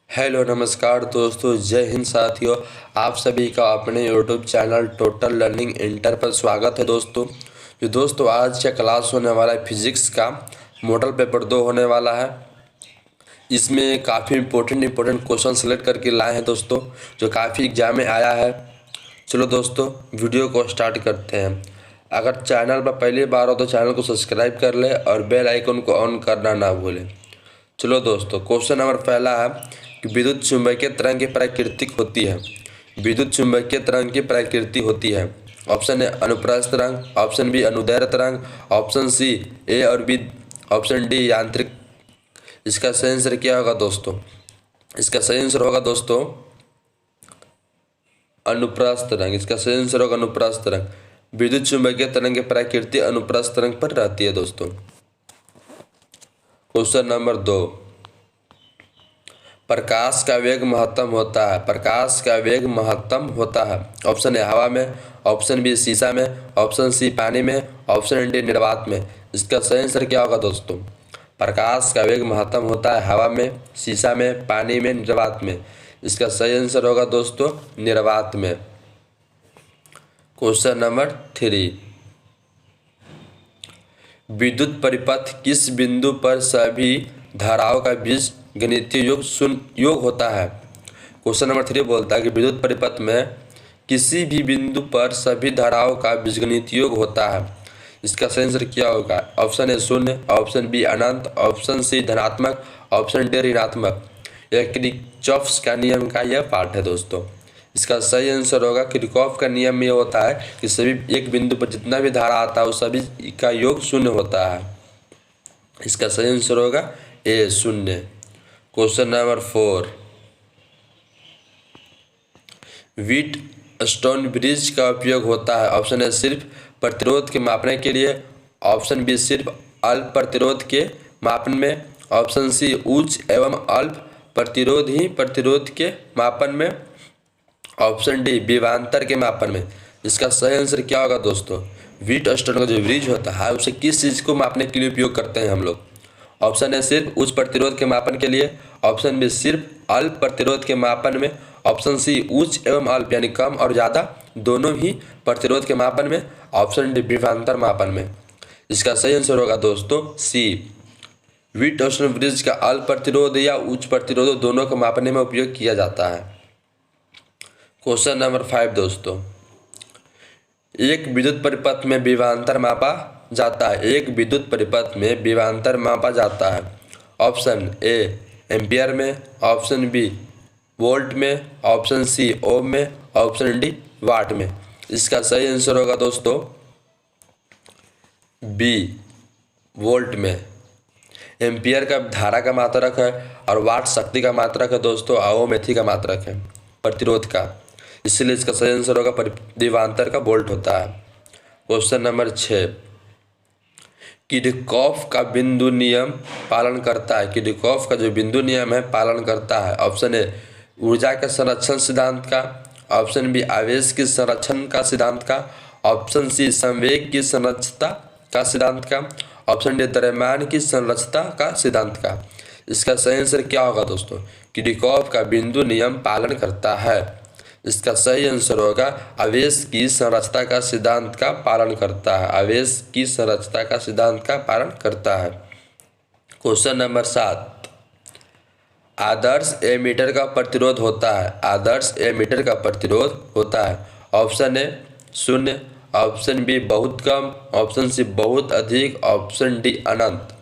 Hello नमस्कार दोस्तों, जय हिंद साथियों। आप सभी का अपने YouTube channel total learning inter पर स्वागत है दोस्तों आज का क्लास होने वाला है फिजिक्स का मॉडल पेपर 2 होने वाला है। इसमें काफ़ी इंपॉर्टेंट क्वेश्चन सेलेक्ट करके लाए हैं दोस्तों, जो काफ़ी एग्जाम में आया है। चलो दोस्तों वीडियो को स्टार्ट करते हैं। अगर चैनल पर पहली बार हो तो चैनल को सब्सक्राइब कर ले और बेल आइकन को ऑन करना ना भूलें। चलो दोस्तों, क्वेश्चन नंबर पहला है कि विद्युत चुंबकीय तरंग की प्राकृतिक होती है। विद्युत चुंबकीय तरंग की प्रकृति होती है। ऑप्शन ए अनुप्रस्थ तरंग, ऑप्शन बी अनुदैर्ध्य तरंग, ऑप्शन सी ए और बी, ऑप्शन डी यांत्रिक। इसका सही आंसर क्या होगा दोस्तों? इसका सही आंसर होगा दोस्तों अनुप्रस्थ तरंग। इसका सही आंसर होगा अनुप्रस्थ तरंग। विद्युत चुंबकीय तरंग की प्रकृति अनुप्रस्थ तरंग पर रहती है दोस्तों। क्वेश्चन नंबर 2, प्रकाश का वेग महत्तम होता है। प्रकाश का वेग महत्तम होता है। ऑप्शन ए हवा में, ऑप्शन बी शीशा में, ऑप्शन सी पानी में, ऑप्शन डी निर्वात में। इसका सही आंसर क्या होगा दोस्तों? प्रकाश का वेग महत्तम होता है हवा में, शीशा में, पानी में, निर्वात में। इसका सही आंसर होगा दोस्तों निर्वात में। क्वेश्चन नंबर 3, विद्युत परिपथ किस बिंदु पर सभी धाराओं का बीज गणितीय योग शून्य योग होता है? क्वेश्चन नंबर 3 बोलता है कि विद्युत परिपथ में किसी भी बिंदु पर सभी धाराओं का बीजगणितीय योग होता है। इसका सही आंसर क्या होगा? ऑप्शन ए शून्य, ऑप्शन बी अनंत, ऑप्शन सी धनात्मक, ऑप्शन डी ऋणात्मक। यह किरचॉफ का नियम का यह पार्ट है दोस्तों। इसका सही आंसर होगा किरचॉफ का नियम ये होता है कि सभी एक बिंदु पर जितना भी धारा आता है उस सभी का योग शून्य होता है। इसका सही आंसर होगा ए शून्य। Question number 4, wheat stone bridge का उपयोग होता है। ऑप्शन ए सिर्फ प्रतिरोध के मापने के लिए, ऑप्शन बी सिर्फ अल्प प्रतिरोध के मापन में, ऑप्शन सी उच्च एवं अल्प प्रतिरोध ही प्रतिरोध के मापन में, ऑप्शन डी विभवांतर के मापन में। इसका सही आंसर क्या होगा दोस्तों? व्हीट स्टोन का जो ब्रिज होता है उसे किस चीज़ को मापने के लिए उपयोग करते हैं हम लोग? ऑप्शन ए सिर्फ उच्च प्रतिरोध के मापन के लिए, ऑप्शन बी सिर्फ अल्प प्रतिरोध के मापन में, ऑप्शन सी उच्च एवं अल्प यानी कम और ज़्यादा दोनों ही प्रतिरोध के मापन में, ऑप्शन डी विभवांतर मापन में। इसका सही आंसर होगा दोस्तों सी, व्हीट स्टोन ब्रिज का अल्प प्रतिरोध या उच्च प्रतिरोध दोनों को मापने में उपयोग किया जाता है। क्वेश्चन नंबर 5 दोस्तों, एक विद्युत परिपथ में विभवांतर मापा जाता है। एक विद्युत परिपथ में विभवांतर मापा जाता है। ऑप्शन ए एम्पियर में, ऑप्शन बी वोल्ट में, ऑप्शन सी ओम में, ऑप्शन डी वाट में। इसका सही आंसर होगा दोस्तों बी वोल्ट में। एम्पियर का धारा का मात्रक है और वाट शक्ति का मात्रक है दोस्तों, ओम एथी का मात्रक है प्रतिरोध का। इसलिए इसका सही आंसर होगा विभवांतर का वोल्ट होता है। क्वेश्चन नंबर 6, किरचॉफ का बिंदु नियम पालन करता है। किरचॉफ का जो बिंदु नियम है पालन करता है। ऑप्शन ए ऊर्जा के संरक्षण सिद्धांत का, ऑप्शन बी आवेश की संरक्षण का सिद्धांत का, ऑप्शन सी संवेग की संरक्षता का सिद्धांत का, ऑप्शन डी द्रव्यमान की संरक्षता का सिद्धांत का। इसका सही आंसर क्या होगा दोस्तों? किरचॉफ का बिंदु नियम पालन करता है। इसका सही आंसर होगा आवेश की संरचना का सिद्धांत का पालन करता है। आवेश की संरचना का सिद्धांत का पालन करता है। क्वेश्चन नंबर 7, आदर्श एमीटर का प्रतिरोध होता है। आदर्श एमीटर का प्रतिरोध होता है। ऑप्शन ए शून्य, ऑप्शन बी बहुत कम, ऑप्शन सी बहुत अधिक, ऑप्शन डी अनंत।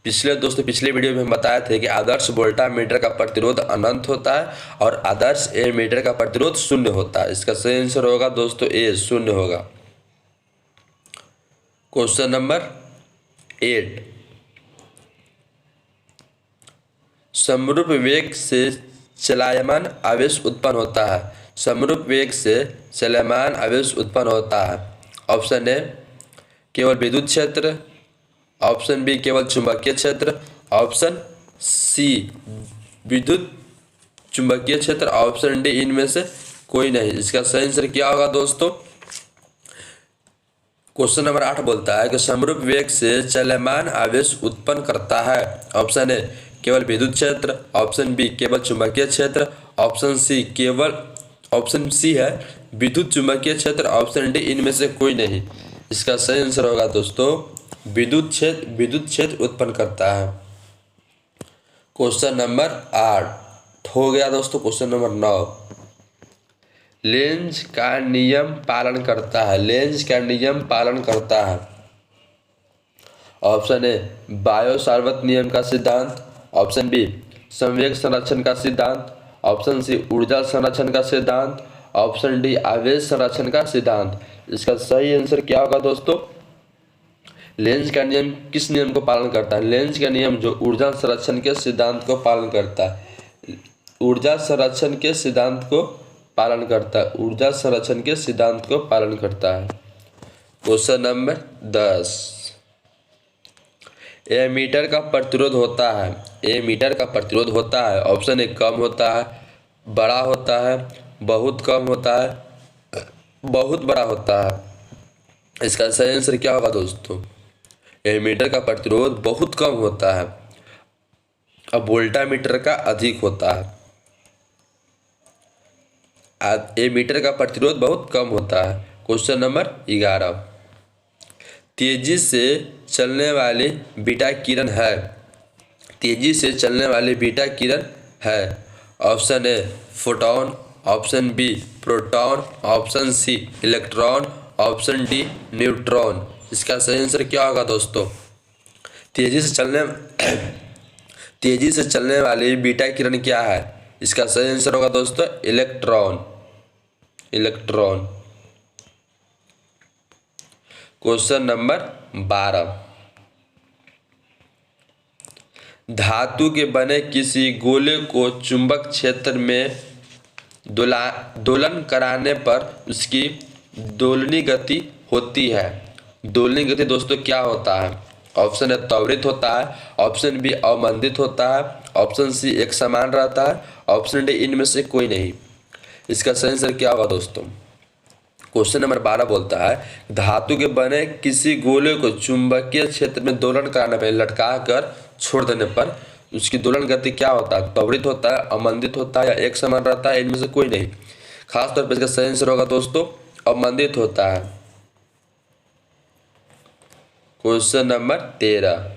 पिछले वीडियो में हम बताए थे कि आदर्श वोल्टामीटर का प्रतिरोध अनंत होता है और आदर्श एमीटर का प्रतिरोध शून्य होता है। इसका सही आंसर होगा दोस्तों ए शून्य होगा। क्वेश्चन नंबर 8, समरूप वेग से चलायमान आवेश उत्पन्न होता है। समरूप वेग से चलायमान आवेश उत्पन्न होता है। ऑप्शन ए केवल विद्युत क्षेत्र, ऑप्शन बी केवल चुंबकीय क्षेत्र, ऑप्शन सी विद्युत चुंबकीय क्षेत्र, ऑप्शन डी इनमें से कोई नहीं। इसका सही आंसर क्या होगा दोस्तों? क्वेश्चन नंबर 8 बोलता है कि समरूप वेग से चलमान आवेश उत्पन्न करता है। ऑप्शन ए केवल विद्युत क्षेत्र, ऑप्शन बी केवल चुंबकीय क्षेत्र, ऑप्शन सी है विद्युत चुंबकीय क्षेत्र, ऑप्शन डी इनमें से कोई नहीं। इसका सही आंसर होगा दोस्तों विद्युत क्षेत्र उत्पन्न करता है। क्वेश्चन नंबर 8 हो गया दोस्तों। क्वेश्चन नंबर 9 लेंज का नियम पालन करता है। लेंज का नियम पालन करता है। ऑप्शन ए बायो सावर्त नियम का सिद्धांत, ऑप्शन बी संवेग संरक्षण का सिद्धांत, ऑप्शन सी ऊर्जा संरक्षण का सिद्धांत, ऑप्शन डी आवेश संरक्षण का सिद्धांत। इसका सही आंसर क्या होगा दोस्तों? लेंज का नियम किस नियम को पालन करता है? लेंज का नियम जो ऊर्जा संरक्षण के सिद्धांत को पालन करता है। ऊर्जा संरक्षण के सिद्धांत को पालन करता है। ऊर्जा संरक्षण के सिद्धांत को पालन करता है। क्वेश्चन नंबर 10 एमीटर का प्रतिरोध होता है। एमीटर का प्रतिरोध होता है। ऑप्शन ए कम होता है, बड़ा होता है, बहुत कम होता है, बहुत बड़ा होता है। इसका सही आंसर क्या होगा दोस्तों? एमीटर का प्रतिरोध बहुत कम होता है, अब वोल्टामीटर का अधिक होता है। एमीटर का प्रतिरोध बहुत कम होता है। क्वेश्चन नंबर 11 तेजी से चलने वाली बीटा किरण है। तेजी से चलने वाली बीटा किरण है। Option A photon, option B proton, option C electron, option D neutron. इसका सही आंसर क्या होगा दोस्तों? तेजी से चलने वाली बीटा किरण क्या है? इसका सही आंसर होगा दोस्तों इलेक्ट्रॉन। इलेक्ट्रॉन। क्वेश्चन नंबर 12 धातु के बने किसी गोले को चुंबक क्षेत्र में दोलन कराने पर उसकी दोलनी गति होती है। दोलनी गति दोस्तों क्या होता है? ऑप्शन ए त्वरित होता है, ऑप्शन बी अवमंदित होता है, ऑप्शन सी एक समान रहता है, ऑप्शन डी इनमें से कोई नहीं। इसका सही आंसर क्या होगा दोस्तों? क्वेश्चन नंबर 12 बोलता है धातु के बने किसी गोले को चुंबकीय क्षेत्र में दोलन कराने पर, लटका कर छोड़ देने पर उसकी दोलन गति क्या होता है? त्वरित होता है, अवमंदित होता है या एक समान रहता है? इनमें से कोई नहीं। खास तौर पर इसका सही आंसर होगा दोस्तों अवमंदित होता है। क्वेश्चन नंबर 13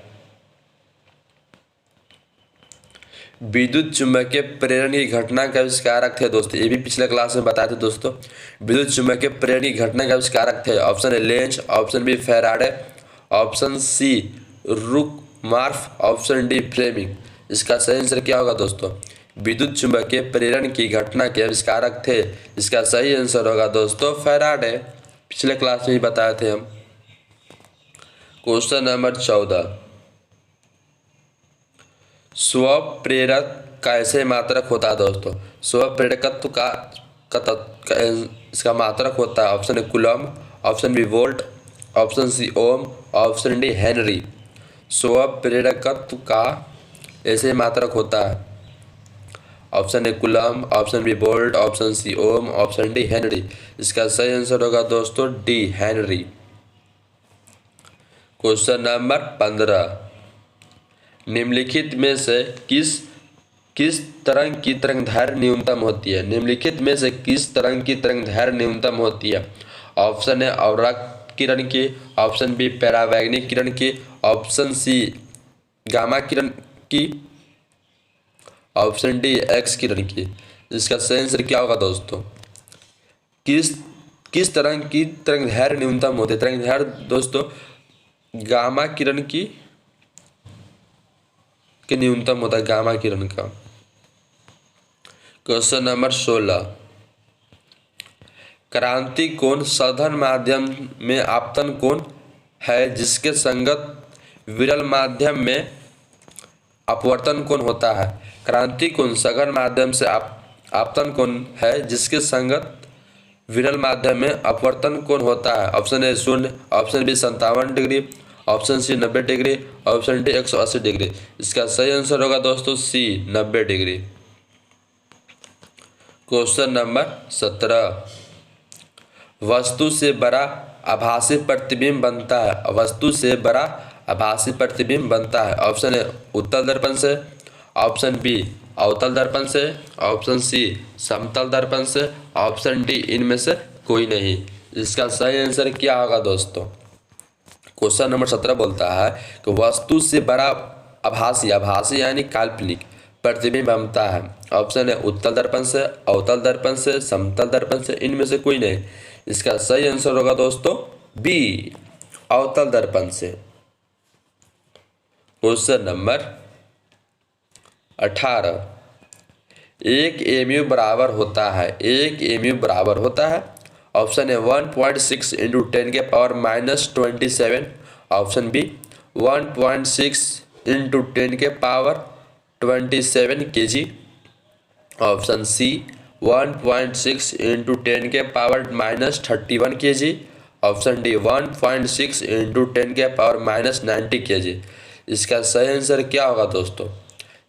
विद्युत चुंबकीय प्रेरण की घटना के आविष्कारक थे दोस्तों। ये भी पिछले क्लास में बताए थे दोस्तों। विद्युत चुंबकीय प्रेरण की घटना के आविष्कारक थे। Option A Lenz, option B Faraday, option C Ruhmkorff, option D Fleming. इसका सही आंसर क्या होगा दोस्तों? विद्युत चुंबकीय प्रेरण की घटना के आविष्कारक थे। इसका सही आंसर होगा दोस्तों फैराडे। पिछले क्लास में ही बताए थे हम। क्वेश्चन नंबर 14 स्वप्रेरक कैसे मात्रक होता है दोस्तों? स्वप्रेरकत्व का इसका मात्रक होता है। Option A coulomb, option B volt, option C ohm, option D henry. स्वप्रेरकत्व का ऐसे मात्रक होता है। Option A coulomb, option B volt, option C ohm, option D henry. इसका सही आंसर होगा दोस्तों डी हेनरी। क्वेश्चन नंबर 15 निम्नलिखित में से किस तरंग की तरंगदैर्घ्य न्यूनतम होती है? निम्नलिखित में से किस तरंग की तरंगदैर्घ्य न्यूनतम होती है? ऑप्शन ए अवराक किरण की, ऑप्शन बी परावैंगनिक किरण की, ऑप्शन सी गामा किरण की, ऑप्शन डी एक्स किरण की। इसका सही आंसर क्या होगा दोस्तों? किस तरंग की तरंगदैर्घ्य न्यूनतम होती है? तरंगदैर्घ्य दोस्तों गामा किरण की न्यूनतम होता है, गामा किरण का। क्वेश्चन नंबर 16 क्रांति कोण सघन माध्यम में आपतन कोण है जिसके संगत विरल माध्यम में अपवर्तन कोण होता है। क्रांति कोण सघन माध्यम से आपतन कोण है जिसके संगत विरल माध्यम में अपवर्तन कोण होता है। Option A 0, option B 57 degree, option C 90 degree, option D 180 degree. इसका सही आंसर होगा दोस्तों सी 90 डिग्री। क्वेश्चन नंबर 17 वस्तु से बड़ा आभासी प्रतिबिंब बनता है। वस्तु से बड़ा आभासी प्रतिबिंब बनता है। ऑप्शन ए उत्तल दर्पण से, ऑप्शन बी अवतल दर्पण से, ऑप्शन सी समतल दर्पण से, ऑप्शन डी इनमें से कोई नहीं। इसका सही आंसर क्या होगा दोस्तों? क्वेश्चन नंबर 17 बोलता है कि वस्तु से बड़ा आभासी, आभासी यानी काल्पनिक प्रतिबिंब बनता है। ऑप्शन है उत्तल दर्पण से, अवतल दर्पण से, समतल दर्पण से, इनमें से कोई नहीं। इसका सही आंसर होगा दोस्तों बी अवतल दर्पण से। क्वेश्चन नंबर 18, एक एमयू बराबर होता है, एक एमयू बराबर होता है। ऑप्शन है 1.6 इंटू 10 के पावर -27, ऑप्शन बी 1.6 इंटू 10 के power 27 kg, option C 1.6 into 10 के power -31 kg, option D 1.6 into 10 के पावर -90 kg। इसका सही आंसर क्या होगा दोस्तों?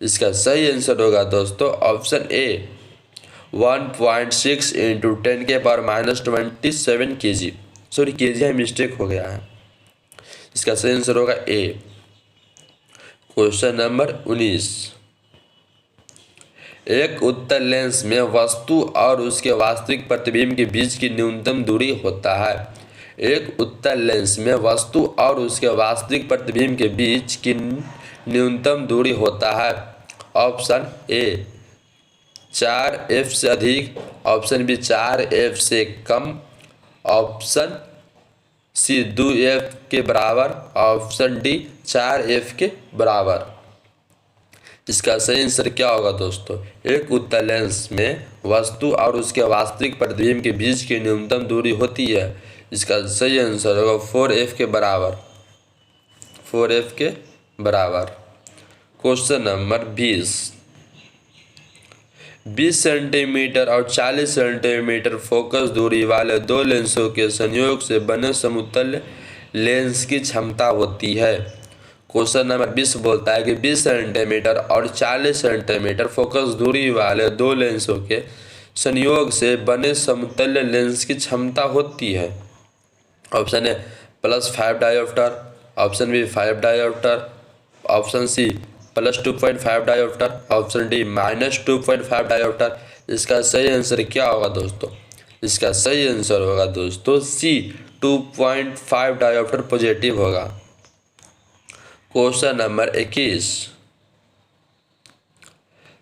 इसका सही आंसर होगा दोस्तों ऑप्शन ए 1.6 इंटू 10 के पावर -27 kg। सॉरी kg है, मिस्टेक हो गया है। इसका सही आंसर होगा ए। क्वेश्चन नंबर 19, एक उत्तल लेंस में वस्तु और उसके वास्तविक प्रतिबिंब के बीच की न्यूनतम दूरी होता है। एक उत्तल लेंस में वस्तु और उसके वास्तविक प्रतिबिंब के बीच की न्यूनतम दूरी होता है। ऑप्शन ए 4f से अधिक, ऑप्शन बी 4f से कम, ऑप्शन सी 2f के बराबर, ऑप्शन डी 4f के बराबर। इसका सही आंसर क्या होगा दोस्तों? एक उत्तल लेंस में वस्तु और उसके वास्तविक प्रतिबिंब के बीच की न्यूनतम दूरी होती है। इसका सही आंसर होगा 4f के बराबर, 4f के बराबर। क्वेश्चन नंबर 20 सेंटीमीटर और 40 सेंटीमीटर फोकस दूरी वाले दो लेंसों के संयोग से बने समतुल्य लेंस की क्षमता होती है। क्वेश्चन नंबर 20 बोलता है कि 20 सेंटीमीटर और 40 सेंटीमीटर फोकस दूरी वाले दो लेंसों के संयोग से बने समतुल्य लेंस की क्षमता होती है। ऑप्शन है +5 dioptre, option B 5 dioptre, option C +2.5 dioptre, option D -2.5 dioptre. इसका सही आंसर क्या होगा दोस्तों? इसका सही आंसर होगा दोस्तों सी 2.5 डायोप्टर पॉजिटिव होगा। क्वेश्चन नंबर 21,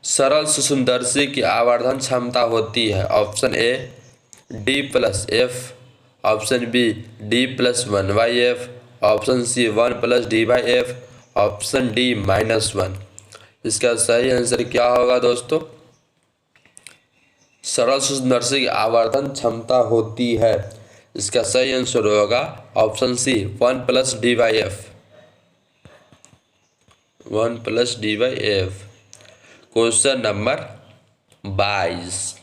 सरल सूक्ष्मदर्शी की आवर्धन क्षमता होती है। Option A D+F, option B D+1/F, option C 1+D/F, option D -1। इसका सही आंसर क्या होगा दोस्तों? सरल सूक्ष्मदर्शी की आवर्धन क्षमता होती है। इसका सही आंसर होगा option C 1+D/F, 1+D/F। Question number 22,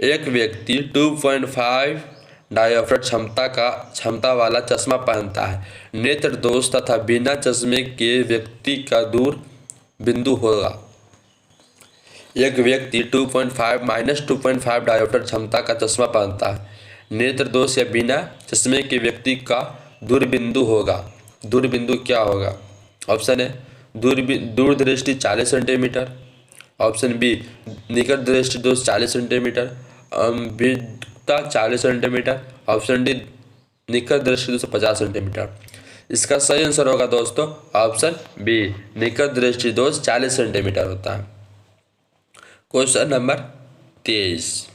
एक व्यक्ति 2.5 डायोप्टर क्षमता वाला चश्मा पहनता है। नेत्र दोष तथा बिना चश्मे के व्यक्ति का दूर बिंदु होगा। एक व्यक्ति 2.5 डायोप्टर क्षमता का चश्मा पहनता है। नेत्र दोष या बिना चश्मे के व्यक्ति का दूरबिंदु होगा। दूरबिंदु क्या होगा? ऑप्शन है दूरदृष्टि 40 सेंटीमीटर, ऑप्शन बी निकट दृष्टि दोष 40 centimetre, Ambika 40 centimetre, option D निकट दृष्टि दोष 50 सेंटीमीटर। इसका सही आंसर होगा दोस्तों ऑप्शन बी निकट दृष्टि दोष 40 सेंटीमीटर होता है। क्वेश्चन नंबर 23,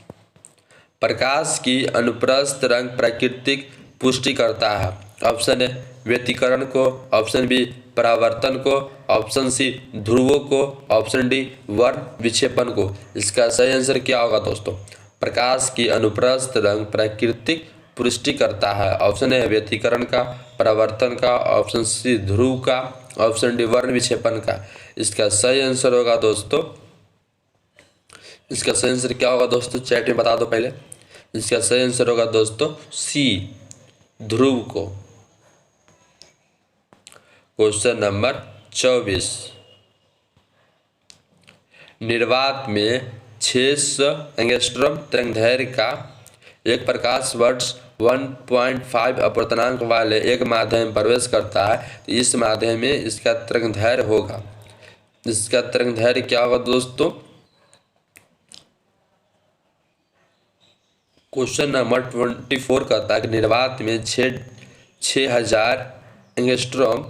प्रकाश की अनुप्रस्थ रंग प्राकृतिक पुष्टि करता है। ऑप्शन है व्यतिकरण को, ऑप्शन बी परावर्तन को, ऑप्शन सी ध्रुवों को, ऑप्शन डी वर्ण विक्षेपण को। इसका सही आंसर क्या होगा दोस्तों? प्रकाश की अनुप्रस्थ रंग प्राकृतिक पुष्टि करता है। ऑप्शन है व्यतिकरण का, परावर्तन का, ऑप्शन सी ध्रुव का, ऑप्शन डी वर्ण विक्षेपण का। इसका सही आंसर होगा दोस्तों, इसका सही आंसर क्या होगा दोस्तों? चैट में बता दो पहले। इसका सही आंसर होगा दोस्तों सी ध्रुव को। क्वेश्चन नंबर 24, निर्वात में 600 एंगस्ट्रॉम तरंगदैर्घ्य का एक प्रकाश वर्ष 1.5 अपवर्तनांक वाले एक माध्यम में प्रवेश करता है तो इस माध्यम में इसका तरंगदैर्घ्य होगा। इसका तरंगदैर्घ्य क्या होगा दोस्तों? क्वेश्चन नंबर 24 कहता है कि निर्वात में 6000 एंगस्ट्रॉम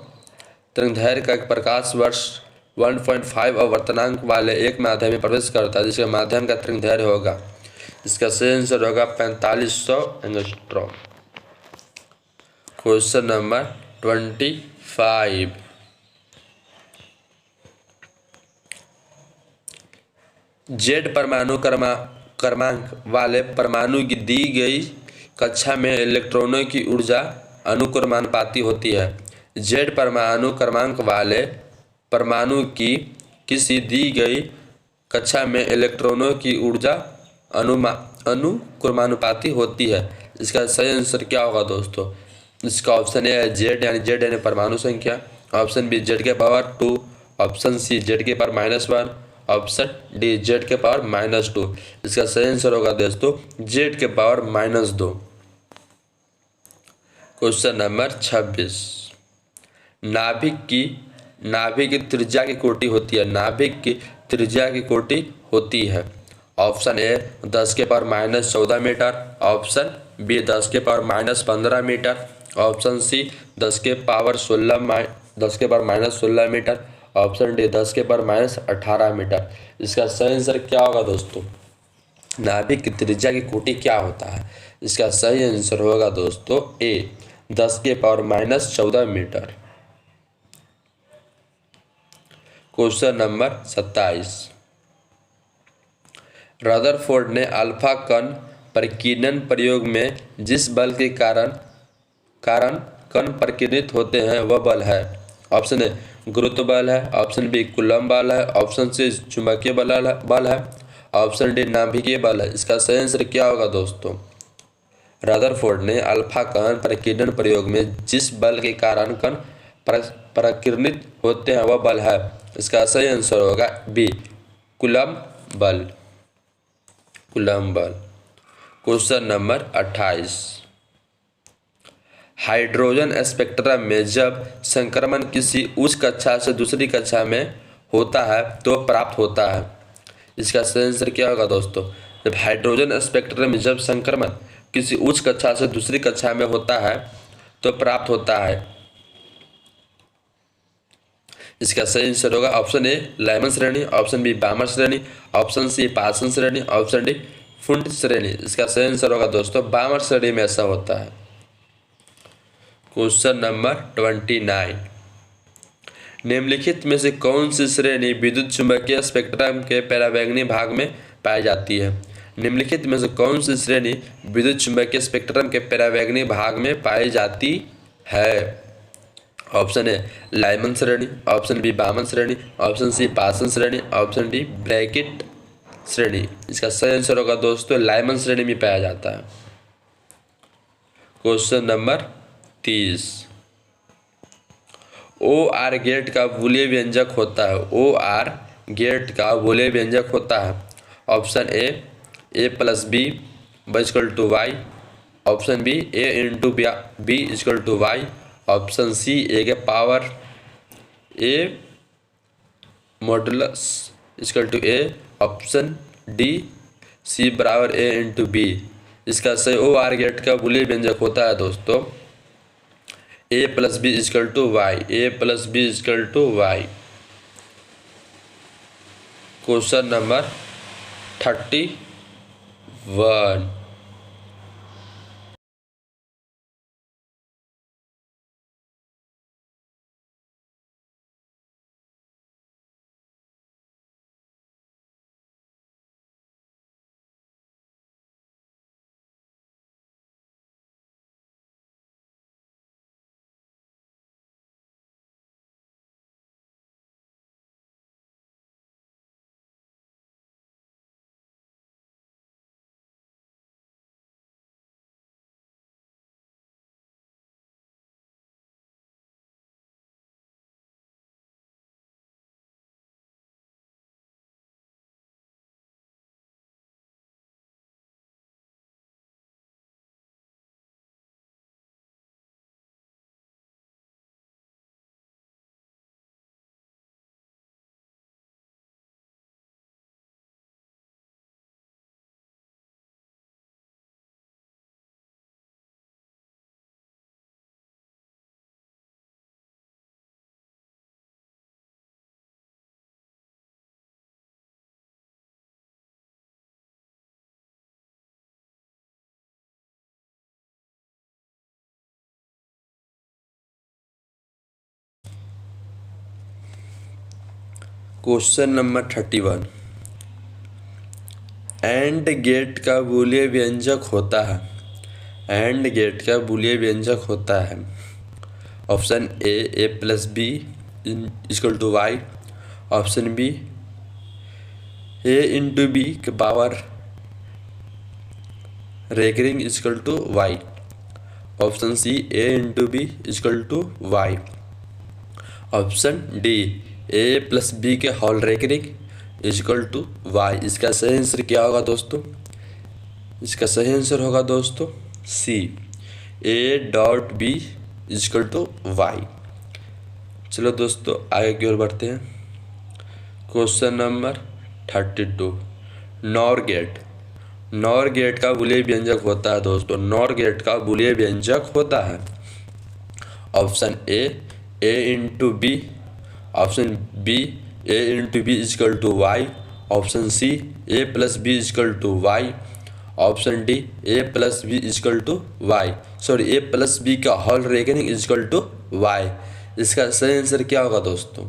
तरंगदैर्घ्य का एक प्रकाश वर्ष 1.5 आवर्तनांक वाले एक माध्यम में प्रवेश करता है, जिसके माध्यम का तरंगदैर्घ्य होगा। इसका सही आंसर होगा 4500 एंगस्ट्रॉम। क्वेश्चन नंबर 25, जेड परमाणु क्रमांक वाले परमाणु की दी गई कक्षा में इलेक्ट्रॉनों की ऊर्जा अनुक्रमानुपाती होती है। जेड परमाणु क्रमांक वाले परमाणु की किसी दी गई कक्षा में इलेक्ट्रॉनों की ऊर्जा अनुक्रमानुपाती होती है। इसका सही आंसर क्या होगा दोस्तों? इसका ऑप्शन ए है जेड, यानी परमाणु संख्या। ऑप्शन बी जेड के पावर 2, ऑप्शन सी जेड के पावर -1, ऑप्शन डी जेड के पावर -2। इसका सही आंसर होगा दोस्तों जेड के पावर -2। क्वेश्चन नंबर 26, नाभिक की त्रिज्या की कोटि होती है। नाभिक की त्रिज्या की कोटि होती है। ऑप्शन ए 10 के पावर -14 मीटर, ऑप्शन बी 10 के पावर -15 मीटर, ऑप्शन सी 10 के पावर -16 मीटर, ऑप्शन डी 10 के पावर -18 मीटर। इसका सही आंसर क्या होगा दोस्तों? नाभिक की त्रिज्या की कोटि क्या होता है? इसका सही आंसर होगा दोस्तों ए 10 के power -14 metre. Question number 27, Rutherford ने अल्फा कण प्रकीर्णन प्रयोग में जिस बल के कारण कण प्रकीर्णित होते हैं वह बल है। ऑप्शन ए गुरुत्व बल है, ऑप्शन बी कूलम्ब बल है, ऑप्शन सी चुंबकीय बल है, ऑप्शन डी नाभिकीय बल है। इसका सही आंसर क्या होगा दोस्तों? रदरफोर्ड ने अल्फा कण प्रकीर्णन प्रयोग में जिस बल के कारण कण प्रकीर्णित होते हैं वह बल है। इसका सही आंसर होगा बी कूलम्ब बल। क्वेश्चन नंबर 28, हाइड्रोजन स्पेक्ट्रम में जब संक्रमण किसी उच्च कक्षा से दूसरी कक्षा में होता है तो प्राप्त होता है। इसका सही आंसर क्या होगा दोस्तों? जब हाइड्रोजन स्पेक्ट्रम में जब संक्रमण किसी उच्च कक्षा से दूसरी कक्षा में होता है तो प्राप्त होता है। इसका सही आंसर होगा ऑप्शन ए लाइमन श्रेणी, ऑप्शन बी बामर श्रेणी, ऑप्शन सी पासन श्रेणी, ऑप्शन डी फुंट श्रेणी। इसका सही आंसर होगा दोस्तों बामर श्रेणी में ऐसा होता है। क्वेश्चन नंबर 29, निम्नलिखित में से कौन सी श्रेणी विद्युत चुंबकीय स्पेक्ट्रम के परावैंगनी भाग में पाई जाती है? निम्नलिखित में से कौन सी श्रेणी विद्युत चुंबकीय स्पेक्ट्रम के परावैंगनी भाग में पाई जाती है? ऑप्शन ए लाइमन श्रेणी, ऑप्शन बी बामन श्रेणी, ऑप्शन सी पासन श्रेणी, ऑप्शन डी ब्रैकेट श्रेणी। इसका सही आंसर होगा दोस्तों लाइमन श्रेणी में पाया जाता है। Question number 30, O R gate का बूलियन व्यंजक होता है। ओ आर गेट का बूलियन व्यंजक होता है। Option A plus B equal to Y, option B A into B equal to Y, option C A के power A modulus equal to A, option D C बराबर A into B. इसका सही O R gate का Boolean व्यंजक होता है दोस्तों A plus B equal to Y, A plus B equal to Y. Question number 31, question number 31। AND gate का Boolean व्यंजक होता है। एंड गेट का बूलियन व्यंजक होता है। Option A plus B equal to Y. Option B A into B के power recurring equal to Y. Option C A into B equal to Y. Option D A plus B के whole recurring equal to Y. इसका सही answer क्या होगा दोस्तों? इसका सही answer होगा दोस्तों C A dot B equal to Y. चलो दोस्तों आगे की ओर बढ़ते हैं। Question number 32। NOR gate. NOR gate का बूलियन व्यंजक होता है दोस्तों। नॉर गेट का बूलियन व्यंजक होता है। Option A into B. Option B A into B equal to Y. Option C A plus B equal to Y. Option D A plus B equal to Y, sorry A plus B का whole reckoning equal to Y. इसका सही answer क्या होगा दोस्तों?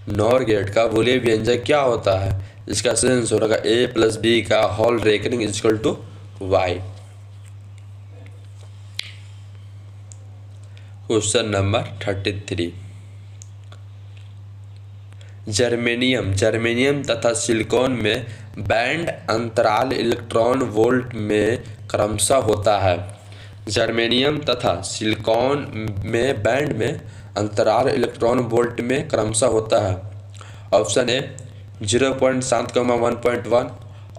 Nor gate का Boolean व्यंजक क्या होता है? इसका सही आंसर होगा ए प्लस बी का whole reckoning equal to Y. Question number 33। Germanium तथा सिलिकॉन में बैंड अंतराल इलेक्ट्रॉन वोल्ट में क्रमशः होता है। जर्मेनियम तथा सिलिकॉन में बैंड में अंतराल इलेक्ट्रॉन वोल्ट में क्रमशः होता है। Option A 0.7, 1.1।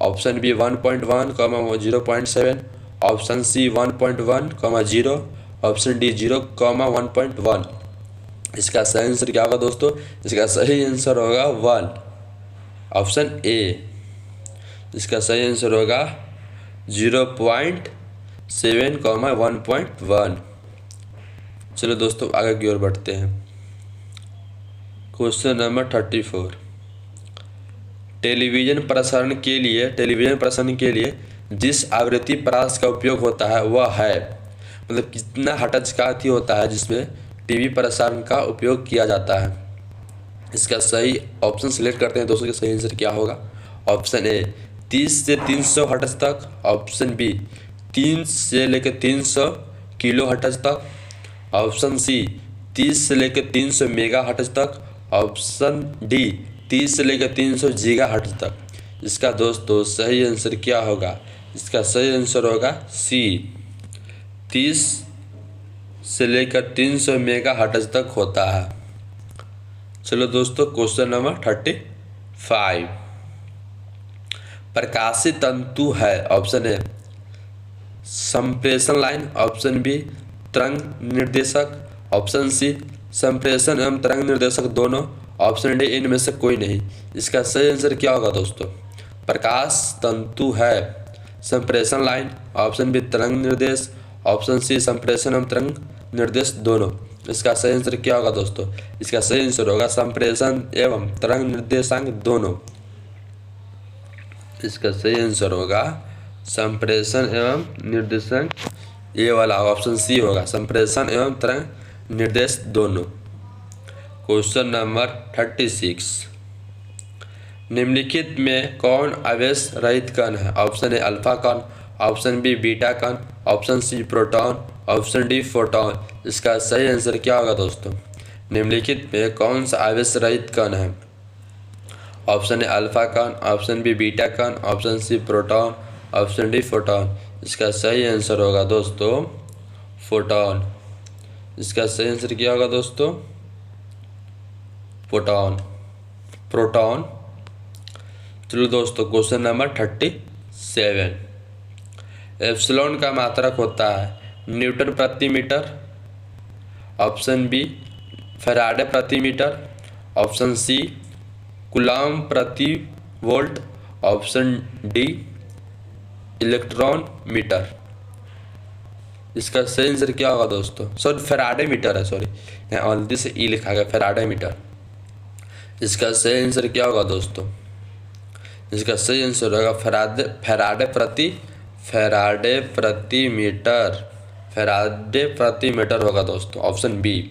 Option B 1.1, 0.7। Option C 1.1, 0। Option D 0, 1.1। इसका सही आंसर क्या होगा दोस्तों? इसका सही आंसर होगा 1, ऑप्शन ए। इसका सही आंसर होगा 0.7, 1.1। चलो दोस्तों आगे की ओर बढ़ते हैं। Question number 34। टेलीविज़न प्रसारण के लिए जिस आवृत्ति परास का उपयोग होता है वह है, मतलब कितना हर्ट्ज का होता है जिसमें टीवी प्रसारण का उपयोग किया जाता है। इसका सही ऑप्शन सिलेक्ट करते हैं दोस्तों कि सही आंसर क्या होगा। ऑप्शन ए 30 से 300 हर्ट्ज तक। ऑप्शन बी 3 से लेकर 300 किलो हर्ट्ज तक। ऑप्शन सी 30 से लेकर 300 मेगा हर्ट्ज तक। ऑप्शन डी 30 से लेकर 300 गीगा हर्ट्ज तक। इसका दोस्तों सही आंसर क्या होगा? इसका सही आंसर होगा सी 30 से लेकर 300 मेगा हर्ट्ज तक होता है। चलो दोस्तों क्वेश्चन नंबर 35। प्रकाशित तंतु है। ऑप्शन ए संप्रेषण लाइन। ऑप्शन बी तरंग निर्देशक। ऑप्शन सी संप्रेषण एवं तरंग निर्देशक दोनों। ऑप्शन डी इनमें से कोई नहीं। इसका सही आंसर क्या होगा दोस्तों? प्रकाश तंतु है संप्रेषण लाइन। ऑप्शन बी तरंग निर्देश। ऑप्शन सी संप्रेषण एवं तरंग निर्देश दोनों। इसका सही आंसर क्या होगा दोस्तों? इसका सही आंसर होगा संप्रेषण एवं तरंग निर्देशांक दोनों। इसका सही आंसर होगा संप्रेषण एवं निर्देशांक, ये वाला ऑप्शन सी होगा, संप्रेषण एवं तरंग निर्देश दोनों। Question number 36। निम्नलिखित में कौन आवेश रहित कण है? ऑप्शन ए अल्फा कण। ऑप्शन बी बीटा कण। Option C proton. Option D photon. इसका सही आंसर क्या होगा दोस्तों? निम्नलिखित में कौन सा आवेश रहित कण है? ऑप्शन ए अल्फा कण। ऑप्शन बी बीटा कण। Option C proton. Option D photon. इसका सही आंसर होगा दोस्तों फोटॉन। इसका सही आंसर क्या होगा दोस्तों? Photon, proton. चलो दोस्तों क्वेश्चन नंबर 37। एप्सिलॉन का मात्रक होता है न्यूटन प्रति मीटर। ऑप्शन बी फैराडे प्रति मीटर। ऑप्शन सी कूलॉम प्रति volt. Option D electron metre. इसका सही आंसर क्या होगा दोस्तों? सॉरी फैराडे मीटर है, सॉरी यहाँ गलती से ई लिखा गया, फैराडे मीटर। इसका सही आंसर क्या होगा दोस्तों? इसका सही आंसर होगा फैराडे प्रति मीटर होगा दोस्तों, ऑप्शन बी।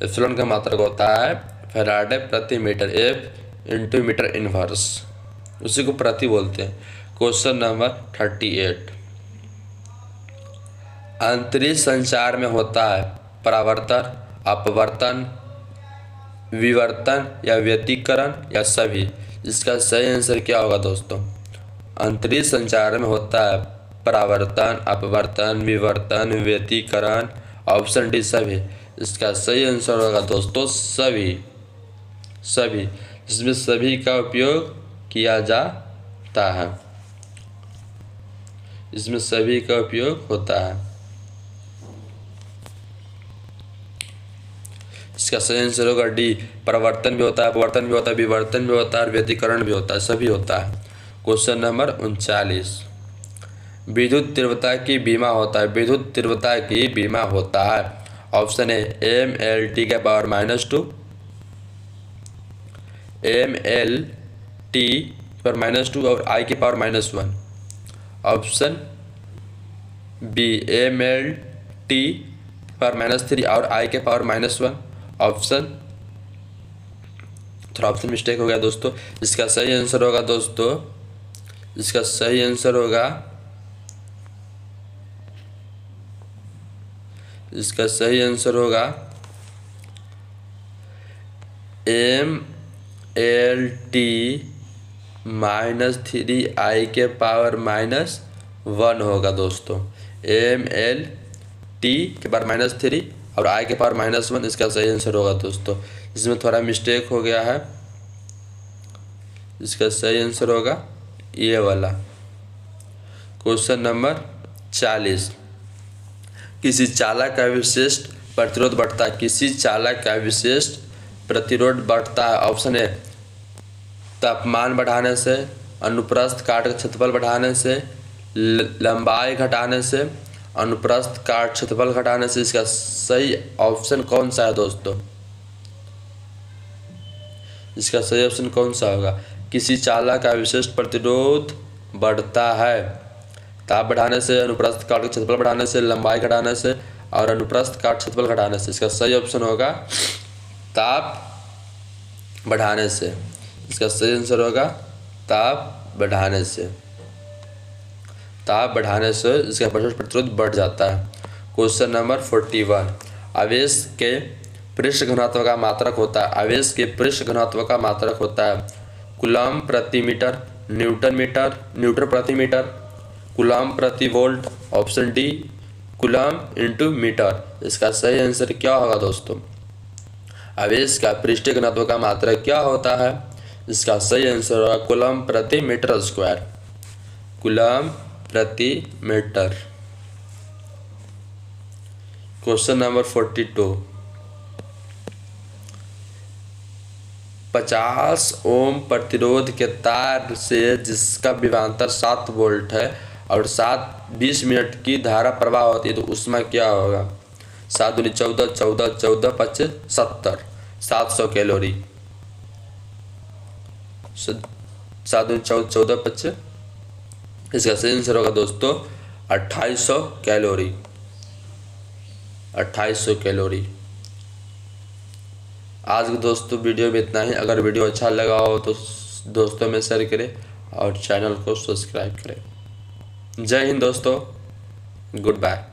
एप्सिलॉन का मात्रक होता है फैराडे प्रति metre, F into metre inverse, उसी को प्रति बोलते हैं। क्वेश्चन नंबर 38, अंतरिक्ष संचार में होता है परावर्तन, अपवर्तन, विवर्तन या व्यतिकरण या सभी। इसका सही आंसर क्या होगा दोस्तों? अंतरिक्ष संचार में होता है परावर्तन, अपवर्तन, विवर्तन, व्यतिकरण, ऑप्शन डी सभी। इसका सही आंसर होगा दोस्तों सभी। सभी, इसमें सभी का उपयोग किया जाता है, इसमें सभी का उपयोग होता है। इसका सही आंसर होगा डी, परिवर्तन भी होता है, अपवर्तन भी होता है, विवर्तन भी होता है और व्यतिकरण भी होता है, सभी होता है। क्वेश्चन नंबर 39, विद्युत तीव्रता की बीमा होता है, विद्युत तीव्रता की बीमा होता है। ऑप्शन ए mLT के पावर -2, mLT पर -2 और I के पावर -1। ऑप्शन बी mLT पर -3 और I के पावर -1। ऑप्शन, थोड़ा ऑप्शन मिस्टेक हो गया दोस्तों। इसका सही आंसर होगा दोस्तों, इसका सही आंसर होगा, इसका सही आंसर होगा mLT -3I के पावर -1 होगा दोस्तों। mLT के पावर -3 और I के पावर -1 इसका सही आंसर होगा दोस्तों। इसमें थोड़ा मिस्टेक हो गया है, इसका सही आंसर होगा ये वाला। क्वेश्चन नंबर 40, किसी चालक का विशिष्ट प्रतिरोध बढ़ता है, किसी चालक का विशिष्ट प्रतिरोध बढ़ता है। ऑप्शन ए तापमान बढ़ाने से, अनुप्रस्थ काट का क्षेत्रफल बढ़ाने से, लंबाई घटाने से, अनुप्रस्थ काट क्षेत्रफल घटाने से। इसका सही ऑप्शन कौन सा है दोस्तों? इसका सही ऑप्शन कौन सा होगा? किसी चालक का विशिष्ट प्रतिरोध बढ़ता है ताप बढ़ाने से, अनुप्रस्थ काट का क्षेत्रफल बढ़ाने से, लंबाई घटाने से और अनुप्रस्थ काट क्षेत्रफल घटाने से। इसका सही ऑप्शन होगा ताप बढ़ाने से। इसका सही आंसर होगा ताप बढ़ाने से। ताप बढ़ाने से इसका विशिष्ट प्रतिरोध बढ़ जाता है। क्वेश्चन नंबर 41, आवेश के पृष्ठ घनत्व का मात्रक होता है, आवेश के पृष्ठ घनत्व का मात्रक होता है कूलम प्रति मीटर, न्यूटन प्रति मीटर, कूलम प्रति volt. Option D coulomb into metre. इसका सही आंसर क्या होगा दोस्तों? आवेश का पृष्ठीय घनत्व का मात्रक क्या होता है? इसका सही आंसर होगा कूलम प्रति मीटर स्क्वायर, कूलम प्रति मीटर। क्वेश्चन नंबर 42, 50 ओम प्रतिरोध के तार से जिसका विभवांतर 7 वोल्ट है और 20 मिनट की धारा प्रवाह होती है तो उसमें क्या होगा? 7 दूनी 14, 14, 14, 25, 70, 700 कैलोरी। 7 दूनी 14, 14, 25। इसका सही आंसर होगा दोस्तों 2800 कैलोरी, 2800 कैलोरी। आज के दोस्तों वीडियो में इतना ही। अगर वीडियो अच्छा लगा हो तो दोस्तों में शेयर करें और चैनल को सब्सक्राइब करें। जय हिंद दोस्तों, गुड बाय।